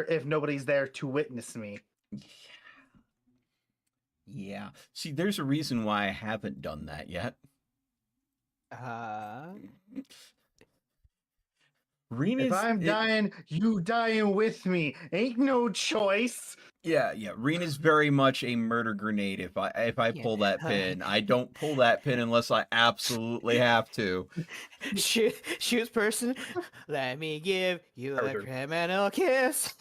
if nobody's there to witness me. Yeah. See, there's a reason why I haven't done that yet. If I'm dying, you dying with me. Ain't no choice. Yeah. Rena's very much a murder grenade. If I pull that pin, I don't pull that pin unless I absolutely have to. Shoot person, let me give you a criminal kiss.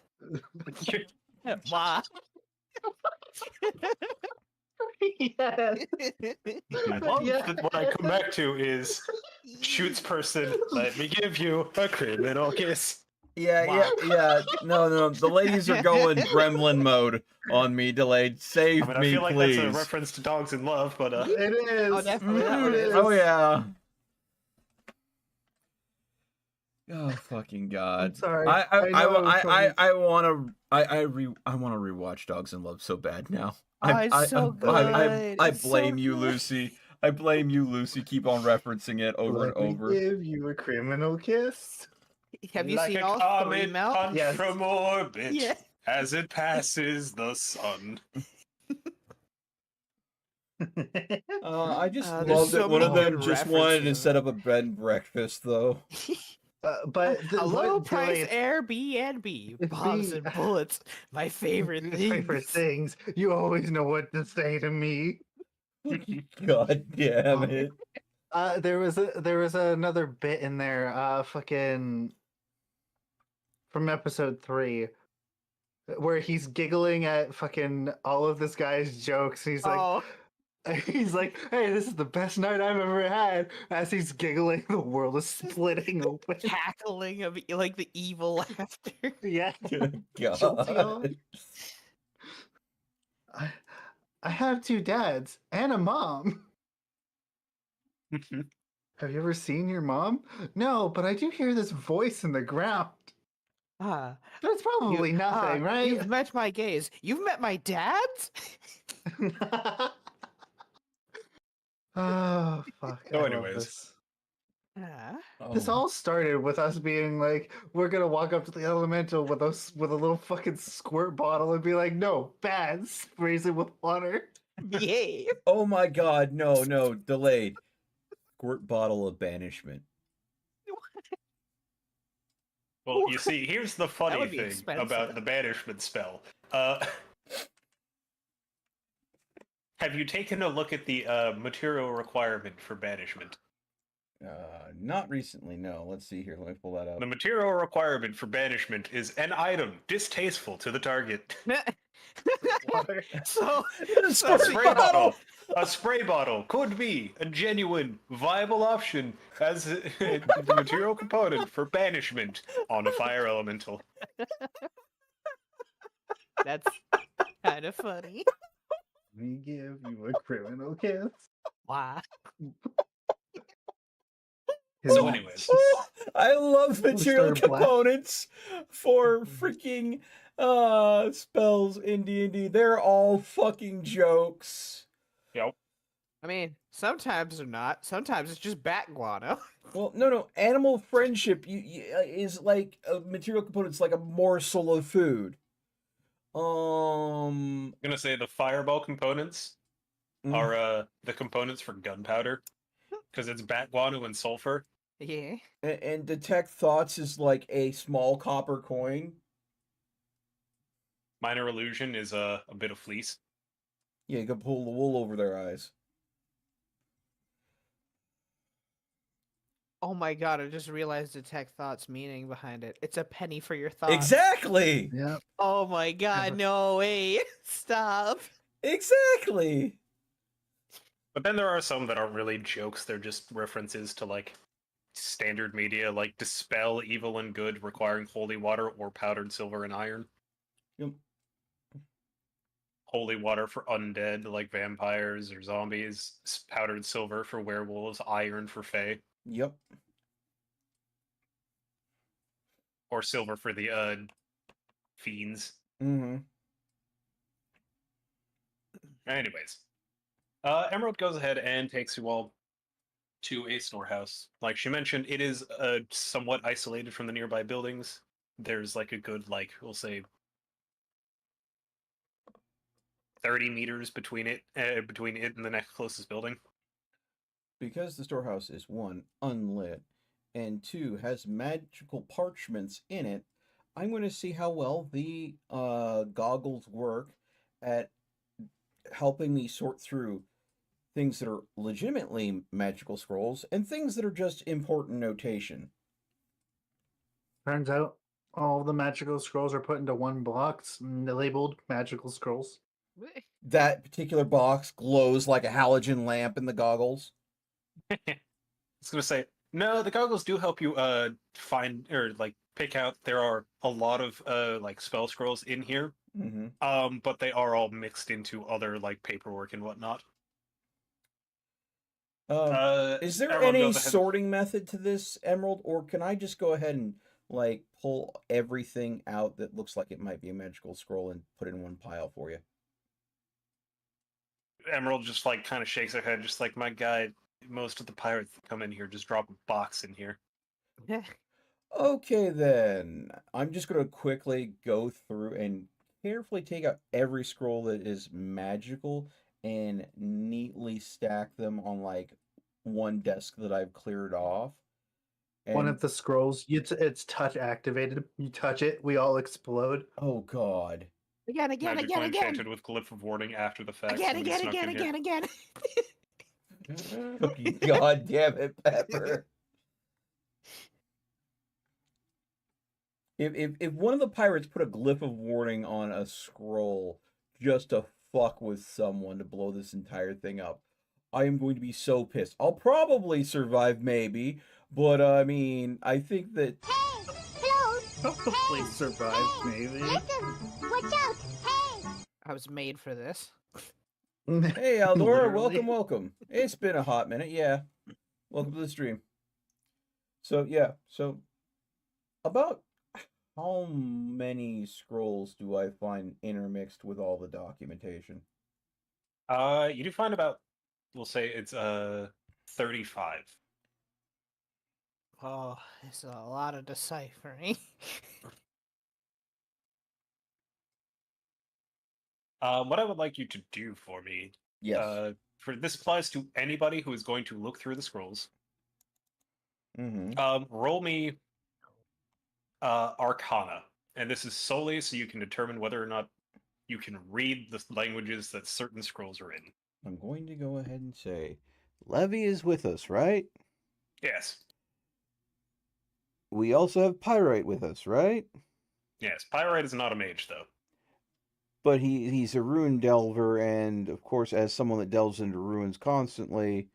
Why? Yes. I love that what I come back to is shoots person, let me give you a criminal kiss. Yeah. No. The ladies are going gremlin mode on me, Delayed. Save I me, feel like please. that's a reference to Dogs in Love, but it is. Oh, definitely. That is. Oh yeah. Oh fucking god! I'm sorry. I want to rewatch Dogs in Love so bad now. It's so good. I blame you, Lucy. I blame you, Lucy. Keep on referencing it over and over. Give you a criminal kiss. Have you like seen a all comet three, Mel? punch Yes. from orbit Yeah. as it passes the sun. I just There's loved so it. One of many them good just wanted to references. set up a bed and breakfast, though. But A low price Delayed, Airbnb, bombs and bullets, my favorite things. favorite things. You always know what to say to me. God damn it! There was another bit in there. Fucking from episode 3. Where he's giggling at fucking all of this guy's jokes. He's like, he's like, "Hey, this is the best night I've ever had." As he's giggling, the world is splitting open. Cackling of like the evil laughter. Yeah. God. I have 2 dads and a mom. Have you ever seen your mom? No, but I do hear this voice in the ground. That's probably nothing, right? You've met my gays. You've met my dads? Oh, fuck. So I love anyways. this all started with us being like, we're gonna walk up to the elemental with a little fucking squirt bottle and be like, no, bad, sprays it with water. Yeah. Oh my god, no, Delayed. Squirt bottle of banishment. Well, you see, here's the funny would be thing expensive. about the banishment spell. Have you taken a look at the material requirement for banishment? Not recently, no. Let's see here. Let me pull that up. The material requirement for banishment is an item distasteful to the target. So A spray bottle. A spray bottle could be a genuine, viable option as the material component for banishment on a fire elemental. that's kind of funny. We give you a criminal kiss. Why? So anyways. I love material Started black. components for freaking spells in D&D. They're all fucking jokes. Yep. I mean, sometimes they're not. Sometimes it's just bat guano. Well, no. Animal friendship is like a material component. It's like a morsel of food. I'm gonna say the fireball components are the components for gunpowder, because it's bat guano and sulfur. Yeah. And detect thoughts is like a small copper coin. Minor illusion is a bit of fleece. Yeah, you can pull the wool over their eyes. Oh my god, I just realized detect thoughts meaning behind it. It's a penny for your thoughts. Exactly! Yep. Oh my god, no way. Stop. Exactly! But then there are some that aren't really jokes, they're just references to, like, standard media, like dispel evil and good requiring holy water or powdered silver and iron. Yep. Holy water for undead, like vampires or zombies. Powdered silver for werewolves. Iron for fae. Yep. Or silver for the fiends. Mm-hmm. Anyways. Emerald goes ahead and takes you all to a storehouse. Like she mentioned, it is somewhat isolated from the nearby buildings. there's like a good, like, we'll say 30 meters between it and the next closest building. Because the storehouse is 1, unlit, and 2, has magical parchments in it, I'm going to see how well the goggles work at helping me sort through things that are legitimately magical scrolls and things that are just important notation. Turns out all the magical scrolls are put into one box and they're labeled magical scrolls. That particular box glows like a halogen lamp in the goggles. I was gonna say, no, the goggles do help you find or like pick out. There are a lot of like spell scrolls in here, but they are all mixed into other like paperwork and whatnot. Is there Emerald any goes ahead. sorting method to this, Emerald, or can I just go ahead and like pull everything out that looks like it might be a magical scroll and put it in one pile for you? Emerald just like kind of shakes her head, just like, my guy. Most of the pirates that come in here just drop a box in here. Okay, then. I'm just going to quickly go through and carefully take out every scroll that is magical and neatly stack them on like one desk that I've cleared off. One of the scrolls, it's touch activated. You touch it, we all explode. Oh, God. Again. Enchanted with glyph of warning after the fact. Again. God damn it, Pepper. If one of the pirates put a glyph of warning on a scroll just to fuck with someone to blow this entire thing up, I am going to be so pissed. I'll probably survive, maybe, but I mean, I think that... Hey! Hello! Probably survive, maybe. Listen! Watch out! Hey! I was made for this. Hey, Aldora, Literally. welcome. It's been a hot minute, yeah. Welcome to the stream. So, yeah, about how many scrolls do I find intermixed with all the documentation? You do find about, we'll say it's 35. Oh, it's a lot of deciphering. What I would like you to do for me, Yes. for this applies to anybody who is going to look through the scrolls. Roll me Arcana, and this is solely so you can determine whether or not you can read the languages that certain scrolls are in. I'm going to go ahead and say, Levy is with us, right? Yes. We also have Pyrite with us, right? Yes, Pyrite is not a mage, though. But he's a rune delver, and of course, as someone that delves into ruins constantly...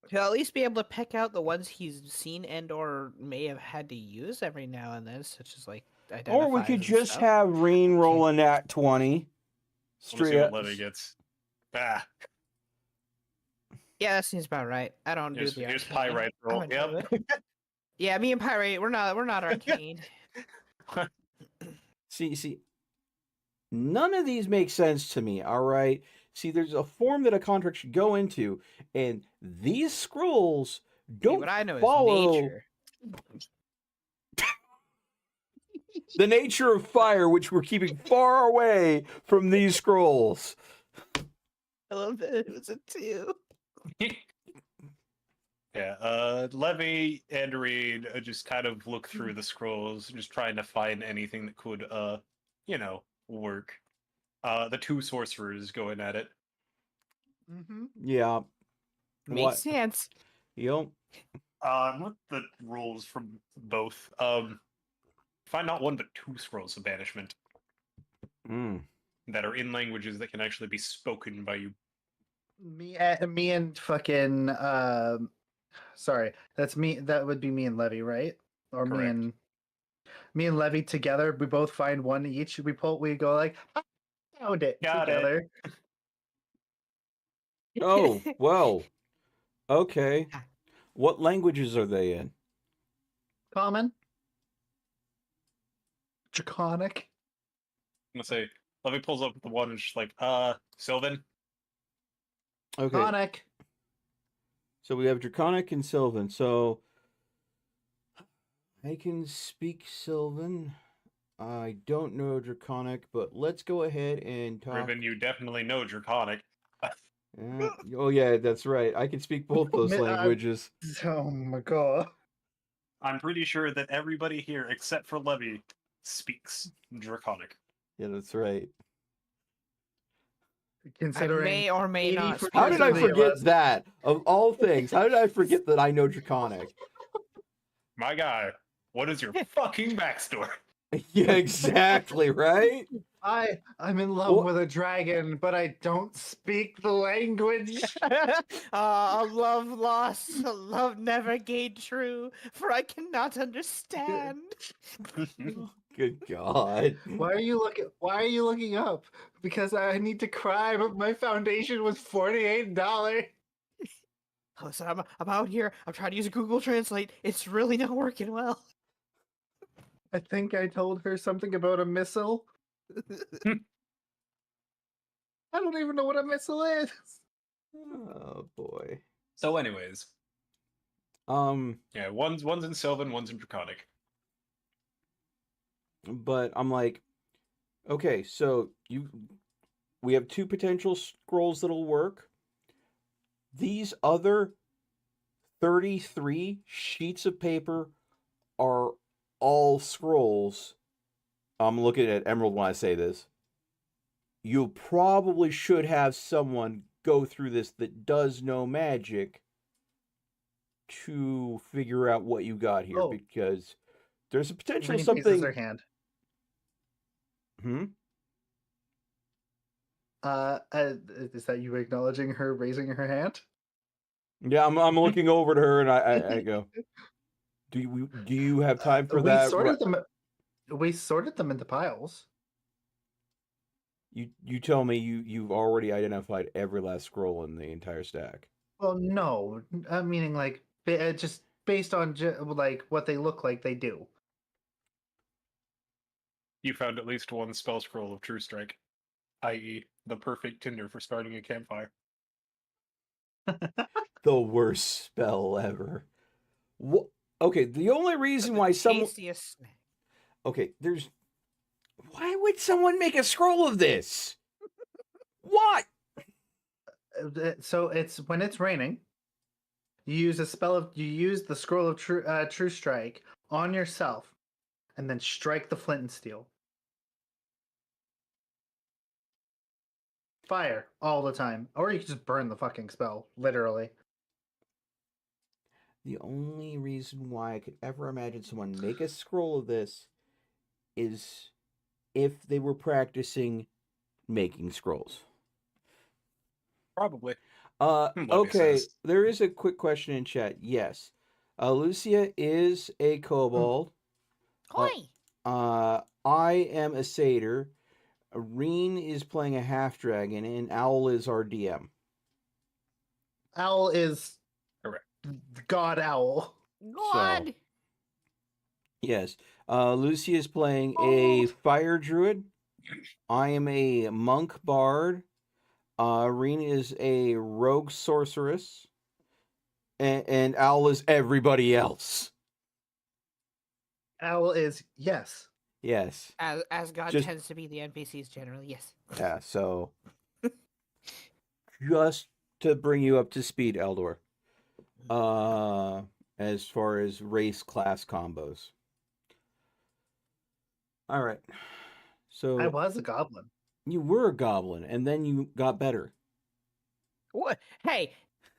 He'll at least be able to pick out the ones he's seen and or may have had to use every now and then, such as like identifiers. Or we could just have Reen roll a nat 20. Straight up. Levy gets. Ah. Yeah, that seems about right. I don't do the Here's arcane. Pyrite roll. Yep. Yeah, me and Pyrite, we're not arcane. See, none of these make sense to me, all right? See, there's a form that a contract should go into, and these scrolls don't what I know follow is nature. the nature of fire, which we're keeping far away from these scrolls. I love that it was a 2. Yeah, Levy and Reed just kind of look through the scrolls, just trying to find anything that could, work. The two sorcerers going at it. Mm-hmm. Yeah. Makes sense. Yep. What the rules from both? Find not one but 2 scrolls of banishment that are in languages that can actually be spoken by you. Me and fucking sorry, that's me. That would be me and Levy, right? Or Correct. me and Levy together. We both find one each. We go like, I found it Got together. Oh, well. Okay. What languages are they in? Common, Draconic. I'm gonna say, Levy pulls up the one and just like, Sylvan. Okay. I can speak Sylvan. I don't know Draconic, but let's go ahead and talk. Riven, you definitely know Draconic. Oh yeah, that's right. I can speak both those languages. Oh my god. I'm pretty sure that everybody here, except for Levy, speaks Draconic. Yeah, that's right. I Considering may or may not 80% speak How did I of Draconic. forget us- that? Of all things, how did I forget that I know Draconic? My guy, what is your fucking backstory? Yeah, exactly, right? I'm in love What? with a dragon, but I don't speak the language. Love lost, love never gained true, for I cannot understand. Good God. Why are you looking up? Because I need to cry, but my foundation was $48. Listen, I'm out here. I'm trying to use Google Translate. It's really not working well. I think I told her something about a missile. I don't even know what a missile is. Oh boy. So, anyways, yeah, one's in Sylvan, one's in Draconic. But I'm like, okay, so we have two potential scrolls that'll work. These other 33 sheets of paper are all scrolls. I'm looking at Emerald when I say this. You probably should have someone go through this that does know magic to figure out what you got here, because there's a potential Rain something. raises her hand. Is that you acknowledging her raising her hand? Yeah, I'm looking over to her and I go, do you have time for that? We sorted them into piles. You tell me you've already identified every last scroll in the entire stack. Well, no, meaning like just based on like what they look like, they do. You found at least one spell scroll of True Strike, i.e., the perfect tinder for starting a campfire. The worst spell ever. What? Okay, the only reason why someone. Tastiest snack. Okay, there's. Why would someone make a scroll of this? Why? So it's when it's raining. You use the scroll of True Strike on yourself, and then strike the flint and steel. Fire all the time, or you can just burn the fucking spell, literally. The only reason why I could ever imagine someone make a scroll of this is if they were practicing making scrolls. Probably. Okay, says. there is a quick question in chat. Yes. Lucia is a kobold. Oi! I am a satyr. Reen is playing a half dragon, and Owl is our DM. Owl is Correct. God Owl. God! So, yes. Lucy is playing a fire druid. I am a monk bard. Reen is a rogue sorceress. And Owl is everybody else. Owl is yes. Yes. As God Just- tends to be the NPCs generally, yes. Yeah, so just to bring you up to speed, Eldor. As far as race class combos. All right. So I was a goblin. you were a goblin, and then you got better. What? Hey,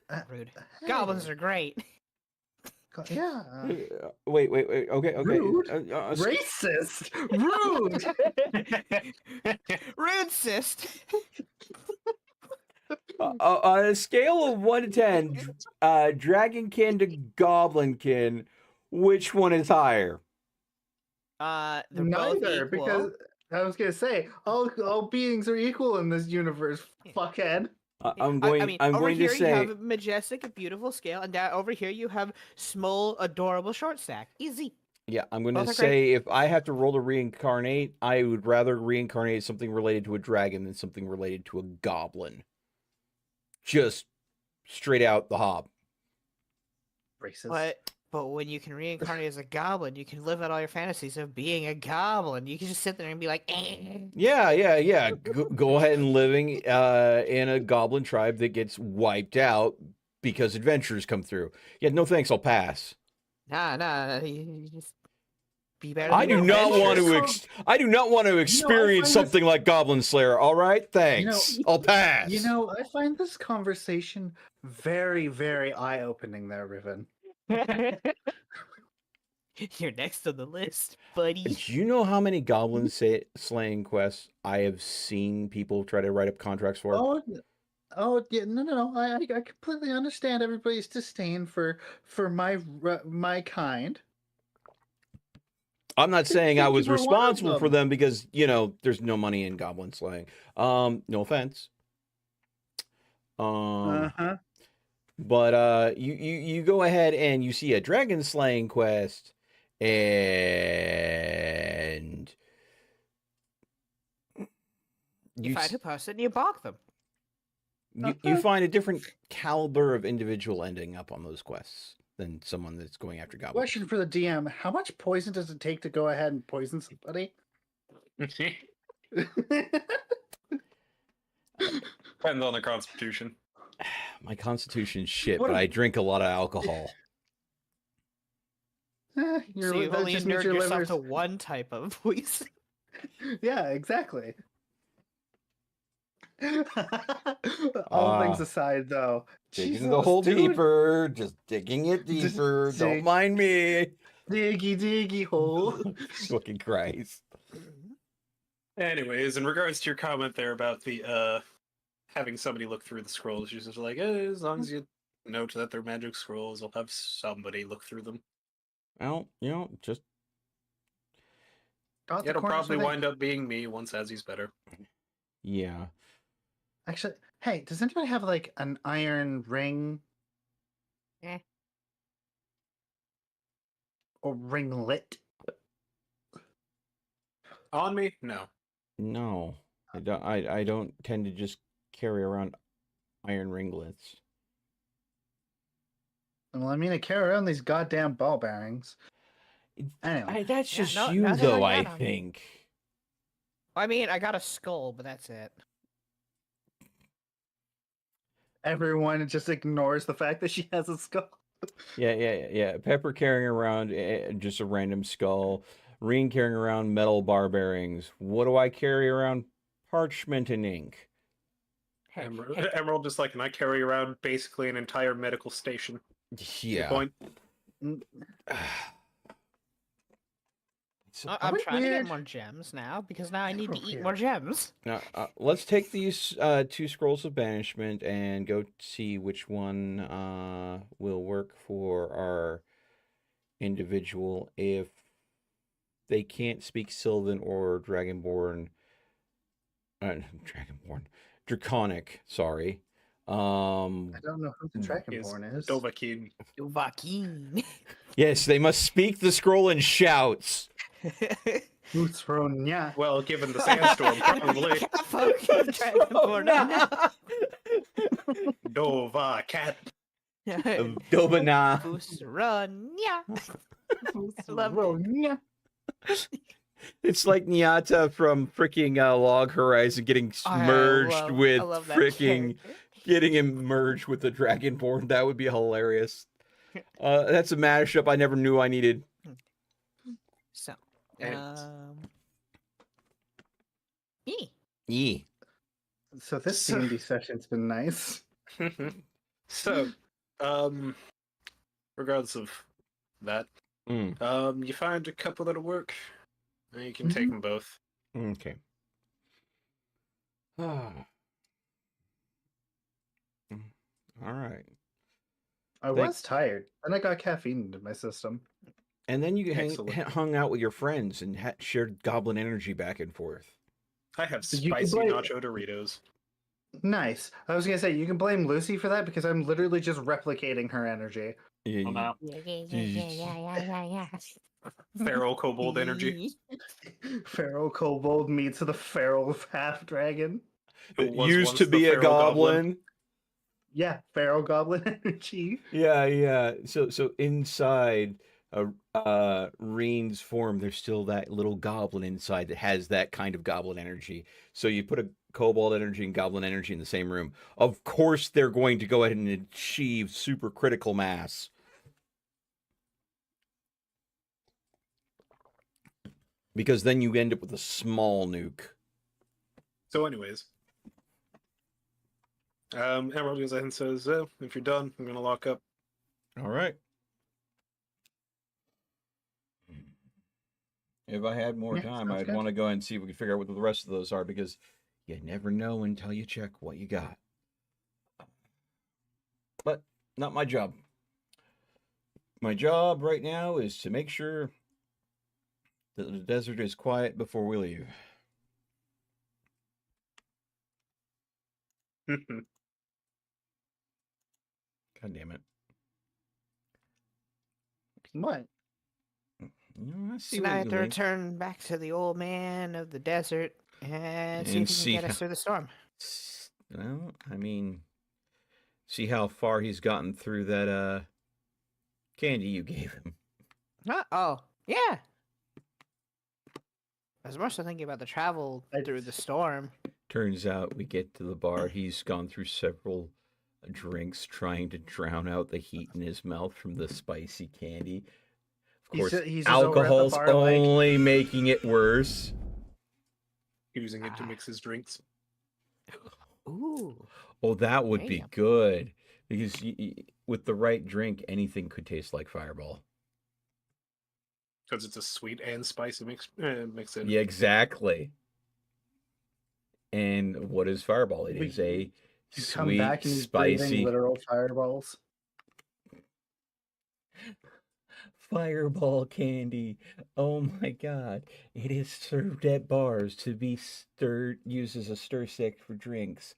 Uh, rude. Goblins are great. Yeah. Wait. Okay. Rude? Uh, Racist. Rude. Rude, cyst. On a scale of 1 to 10, dragonkin to goblinkin, which one is higher? They're Neither, both equal. because I was gonna say all beings are equal in this universe. Fuckhead. I'm going. I mean, I'm over going here to say. you have a majestic, a beautiful scale, and down over here you have small, adorable short stack. Easy. Yeah, I'm going Both to are say if I have to roll to reincarnate, I would rather reincarnate something related to a dragon than something related to a goblin. Just straight out the hob. Racist. But But when you can reincarnate as a goblin, you can live out all your fantasies of being a goblin. You can just sit there and be like, Yeah. Go ahead and living in a goblin tribe that gets wiped out because adventurers come through. Yeah, no thanks, I'll pass. nah, you just be better. I than do your not want adventures. to. I do not want to experience find something like Goblin Slayer. All right, thanks. I'll pass. I find this conversation very, very eye-opening there, Riven. You're next on the list, buddy. Do you know how many goblin slaying quests I have seen people try to write up contracts for? Yeah, no. I completely understand everybody's disdain for my kind. I'm not saying I Thank you was for one of responsible for them. them because there's no money in goblin slaying. No offense. But you go ahead and you see a dragon slaying quest, and You find a person and you balk them. you find a different caliber of individual ending up on those quests than someone that's going after goblins. Question for the DM: how much poison does it take to go ahead and poison somebody? Depends on the constitution. My constitution's shit, What but a- I drink a lot of alcohol. So you've that only just means inured your yourself liver's- to one type of poison. Yeah, exactly. All things aside, though, Digging the hole dude, deeper, just digging it Just deeper. Don't dig- mind me. diggy hole. Fucking Christ. Anyways, in regards to your comment there about the having somebody look through the scrolls, you're just like, as long as you note that they're magic scrolls, I'll have somebody look through them. Well, just Got the It'll corners probably of it. wind up being me once Azzy's better. yeah. Actually, hey, does anybody have like an iron ring? Eh. Or ringlet? On me? No. No, I don't. I don't tend to just carry around iron ringlets. Well, I mean, I carry around these goddamn ball bearings. Anyway, That's Yeah, just no- you, nothing though. like I that on me. think. I mean, I got a skull, but that's it. everyone just ignores the fact that she has a skull. Yeah. Pepper carrying around just a random skull. Reen carrying around metal bar bearings. What do I carry around? Parchment and ink. Emerald just like, and I carry around basically an entire medical station. Yeah. Point. I'm trying to weird? get more gems now because now I need to eat Weird. more gems. Now, let's take these 2 scrolls of banishment and go see which one will work for our individual. If they can't speak Sylvan or Dragonborn, Draconic, sorry. I don't know who the Dragonborn is. Dovahkiin. Dovahkiin. Yes, they must speak the scroll in shouts. Uthronya. Well, given the sandstorm, probably. Dovahkiin. Dobana. Run, love it. Uthronya. It's like Nyata from freaking Log Horizon getting merged with I love that freaking character. getting him merged with the Dragonborn. That would be hilarious. That's a mashup I never knew I needed. So, And- E. So this D&D session's been nice. So, regardless of that, you find a couple that'll work. You can take them both. Okay. All right. I was tired, and I got caffeine into my system. And then you Excellent. hung out with your friends and shared goblin energy back and forth. I have You can spicy blame- nacho Doritos. Nice. I was gonna say you can blame Lucy for that because I'm literally just replicating her energy. Oh, no. Feral kobold energy. Feral kobold meets the feral half dragon. Who was Used once to the be a feral goblin. Yeah, feral goblin energy. Yeah. So inside Reen's form, there's still that little goblin inside that has that kind of goblin energy. So you put a kobold energy and goblin energy in the same room. Of course, they're going to go ahead and achieve super critical mass. Because then you end up with a small nuke. So, anyways, Emerald goes ahead and says, "If you're done, I'm gonna lock up." All right. If I had more Yeah, time, sounds I'd good. want to go ahead and see if we can figure out what the rest of those are, because you never know until you check what you got. But not my job. My job right now is to make sure that the desert is quiet before we leave. God damn it. What? I see So what now I you have to mean. return back to the old man of the desert and see And if he can see get how- us through the storm. Well, I mean, see how far he's gotten through that candy you gave him. Oh, yeah. I was more so thinking about the travel through the storm. Turns out we get to the bar. He's gone through several drinks trying to drown out the heat in his mouth from the spicy candy. Of course, He's just over at the alcohol's bar, like- only making it worse. Using it to mix his drinks. Ooh. Oh, that would be Damn. good. Because with the right drink, anything could taste like Fireball. Because it's a sweet and spicy mix in. Yeah, exactly. And what is Fireball? It We- is a You come sweet, back and he's breathing spicy literal fireballs. Fireball candy. Oh my god. It is served at bars to be used as a stir stick for drinks.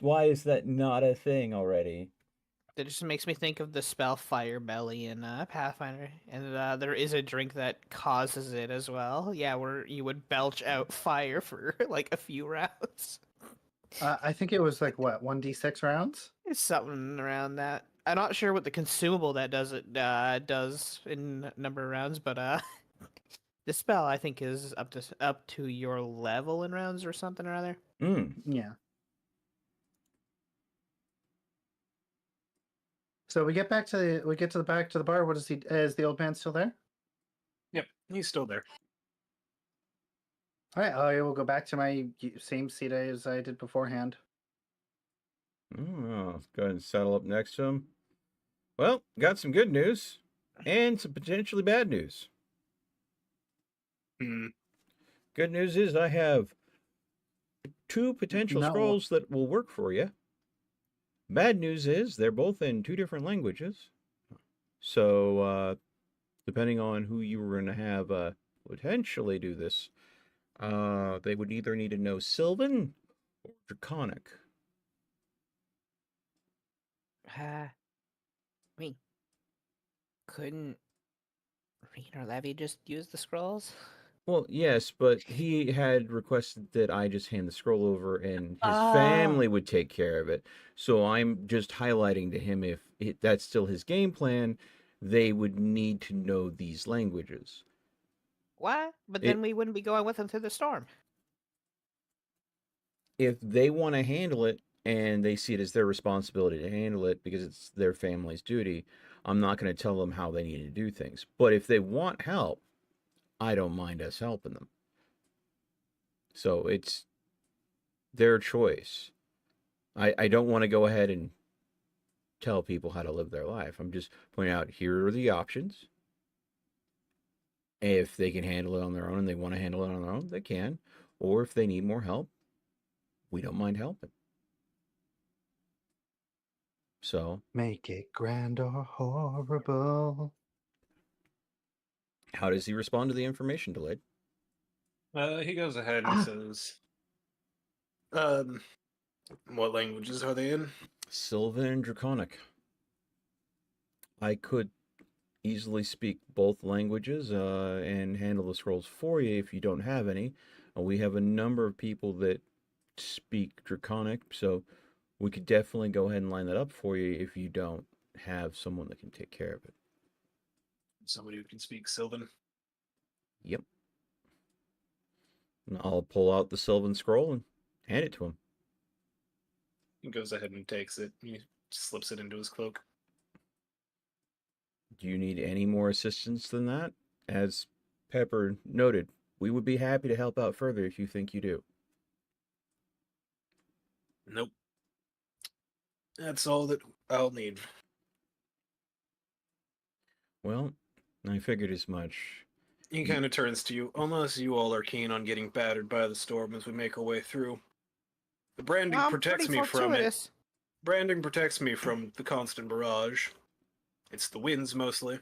Why is that not a thing already? That just makes me think of the spell Fire Belly in Pathfinder, and there is a drink that causes it as well. Yeah, where you would belch out fire for like a few rounds. I think it was like what 1d6 rounds. It's something around that. I'm not sure what the consumable that does it does in number of rounds, but the spell I think is up to your level in rounds or something or other. Yeah. So we get back to the back to the bar. What is he? Is the old man still there? Yep, he's still there. All right, I will go back to my same seat as I did beforehand. Oh, let's go ahead and settle up next to him. Well, got some good news and some potentially bad news. Hmm. Good news is I have 2 potential No. scrolls that will work for you. Bad news is they're both in 2 different languages. So, depending on who you were going to have potentially do this, they would either need to know Sylvan or Draconic. I mean, couldn't Reen or Levy just use the scrolls? Well, yes, but he had requested that I just hand the scroll over and his Ah. family would take care of it. So I'm just highlighting to him if that's still his game plan, they would need to know these languages. What? But then we wouldn't be going with them through the storm. If they want to handle it and they see it as their responsibility to handle it because it's their family's duty, I'm not going to tell them how they need to do things. But if they want help, I don't mind us helping them. So it's their choice. I don't want to go ahead and tell people how to live their life. I'm just pointing out here are the options. If they can handle it on their own and they want to handle it on their own, they can. Or if they need more help, we don't mind helping. So, Make it grand or horrible. how does he respond to the information delayed? He goes ahead and says, what languages are they in? Sylvan and Draconic. I could easily speak both languages and handle the scrolls for you if you don't have any. We have a number of people that speak Draconic, so we could definitely go ahead and line that up for you if you don't have someone that can take care of it. Somebody who can speak Sylvan. Yep. And I'll pull out the Sylvan Scroll and hand it to him. He goes ahead and takes it. He slips it into his cloak. Do you need any more assistance than that? As Pepper noted, we would be happy to help out further if you think you do. Nope. That's all that I'll need. Well, I figured as much. He kind of turns to you. Unless you all are keen on getting battered by the storm as we make our way through. The branding protects me from it. Branding protects me from the constant barrage. It's the winds mostly.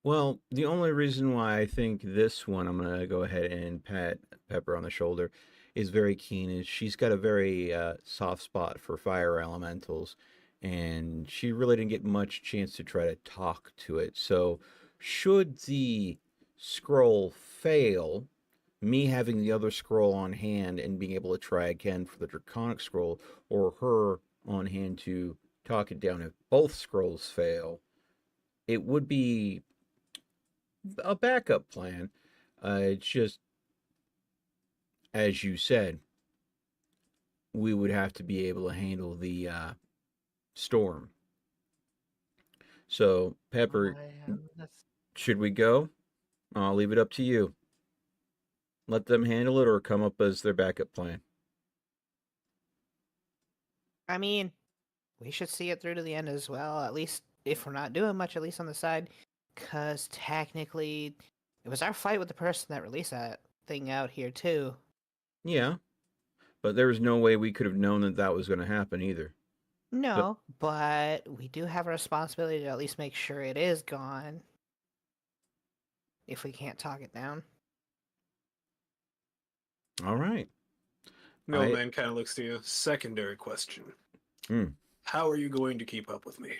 Well, the only reason why I think this one, I'm going to go ahead and pat Pepper on the shoulder, is very keen is she's got a very soft spot for fire elementals, and she really didn't get much chance to try to talk to it. So should the scroll fail, me having the other scroll on hand and being able to try again for the draconic scroll, or her on hand to talk it down if both scrolls fail, it would be a backup plan. It's just, as you said, we would have to be able to handle the storm. So, Pepper, should we go? I'll leave it up to you. Let them handle it or come up as their backup plan. I mean, we should see it through to the end as well. At least if we're not doing much, at least on the side. Because technically, it was our fight with the person that released that thing out here, too. Yeah, but there was no way we could have known that that was going to happen either. No, but we do have a responsibility to at least make sure it is gone. If we can't talk it down. All right. The old man kind of looks to you. Secondary question. How are you going to keep up with me?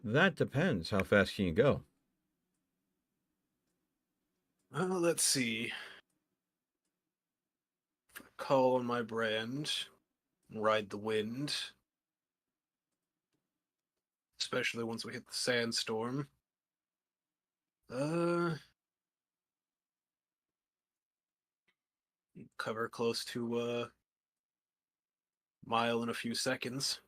That depends. How fast can you go? Well, let's see. If I call on my brand, ride the wind, especially once we hit the sandstorm. Cover close to a mile in a few seconds.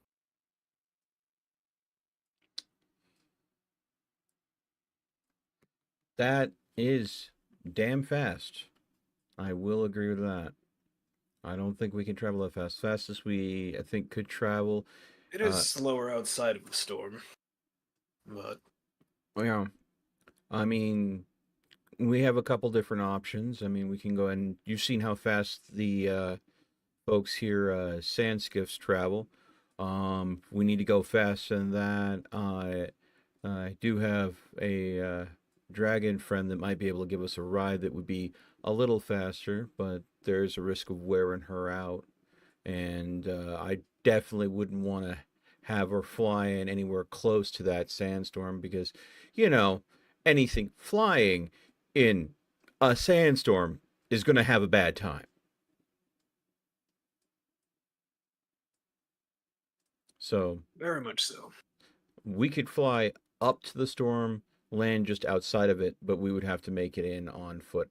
That is damn fast. I will agree with that. I don't think we can travel that fast. Fastest we, I think, could travel. It is slower outside of the storm. But yeah, I mean, we have a couple different options. I mean, we can go and you've seen how fast the folks here, sand skiffs travel. We need to go faster than that. I do have a dragon friend that might be able to give us a ride that would be a little faster, but there's a risk of wearing her out. And I definitely wouldn't want to have her flying anywhere close to that sandstorm because, you know, anything flying in a sandstorm is going to have a bad time. So, very much so. We could fly up to the storm, land just outside of it, but we would have to make it in on foot